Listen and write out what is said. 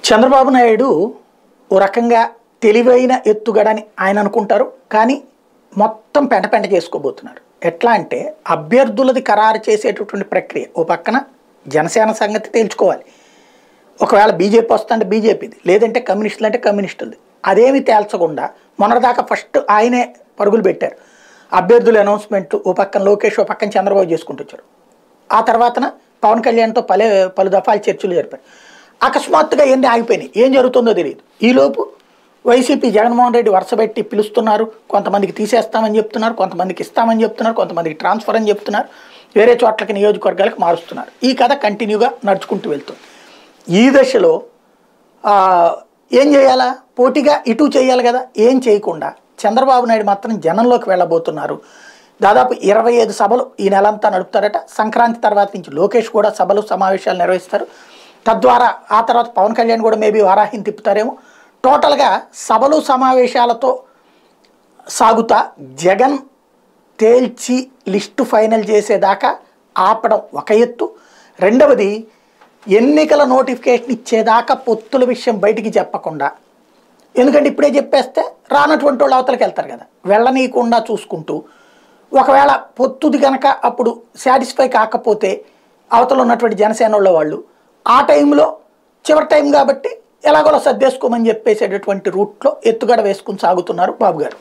చంద్రబాబు నాయుడు ఓ రకంగా తెలివైన ఎత్తుగడని ఆయన అనుకుంటారు. కానీ మొత్తం పెంట చేసుకోబోతున్నారు. ఎట్లా అంటే అభ్యర్థులది ఖరారు చేసేటటువంటి ప్రక్రియ ఓ పక్కన జనసేన సంగతి తేల్చుకోవాలి. ఒకవేళ బీజేపీ వస్తుంటే బీజేపీది, లేదంటే కమ్యూనిస్టులు అంటే కమ్యూనిస్టులది. అదేమి తేల్చకుండా మొన్నటిదాకా ఫస్ట్ ఆయనే పరుగులు పెట్టారు. అభ్యర్థుల అనౌన్స్మెంట్ ఓ పక్కన లోకేష్, ఓ పక్కన చంద్రబాబు చేసుకుంటూ వచ్చారు. ఆ తర్వాతన పవన్ కళ్యాణ్తో పలు దఫాలు చర్చలు జరిపారు. అకస్మాత్తుగా ఎన్ని ఆగిపోయినాయి, ఏం జరుగుతుందో తెలియదు. ఈలోపు వైసీపీ జగన్మోహన్ రెడ్డి వరుసపెట్టి పిలుస్తున్నారు. కొంతమందికి తీసేస్తామని చెప్తున్నారు, కొంతమందికి ఇస్తామని చెప్తున్నారు, కొంతమందికి ట్రాన్స్ఫర్ అని చెప్తున్నారు, వేరే చోట్లకి నియోజకవర్గాలకు మారుస్తున్నారు. ఈ కథ కంటిన్యూగా నడుచుకుంటూ వెళ్తుంది. ఈ దశలో ఏం చేయాలా, పోటీగా ఇటు చేయాలి కదా. ఏం చేయకుండా చంద్రబాబు నాయుడు మాత్రం జనంలోకి వెళ్ళబోతున్నారు. దాదాపు 25 సభలు ఈ నెలంతా నడుపుతారట. సంక్రాంతి తర్వాత నుంచి లోకేష్ కూడా సభలు సమావేశాలు నిర్వహిస్తారు. తద్వారా ఆ తర్వాత పవన్ కళ్యాణ్ కూడా మేబీ వారాహిని తిప్పుతారేమో. టోటల్గా సభలు సమావేశాలతో సాగుతా జగన్ తేల్చి లిస్టు ఫైనల్ చేసేదాకా ఆపడం ఒక ఎత్తు. రెండవది ఎన్నికల నోటిఫికేషన్ ఇచ్చేదాకా పొత్తుల విషయం బయటికి చెప్పకుండా, ఎందుకంటే ఇప్పుడే చెప్పేస్తే రానటువంటి వాళ్ళు అవతలకి వెళ్తారు కదా, వెళ్ళనీయకుండా చూసుకుంటూ ఒకవేళ పొత్తుది కనుక అప్పుడు సాటిస్ఫై కాకపోతే అవతల ఉన్నటువంటి జనసేన వాళ్ళు ఆ టైంలో చివరి టైం కాబట్టి ఎలాగోలా సర్దేసుకోమని చెప్పేసేటటువంటి రూట్లో ఎత్తుగడ వేసుకుని సాగుతున్నారు బాబు గారు.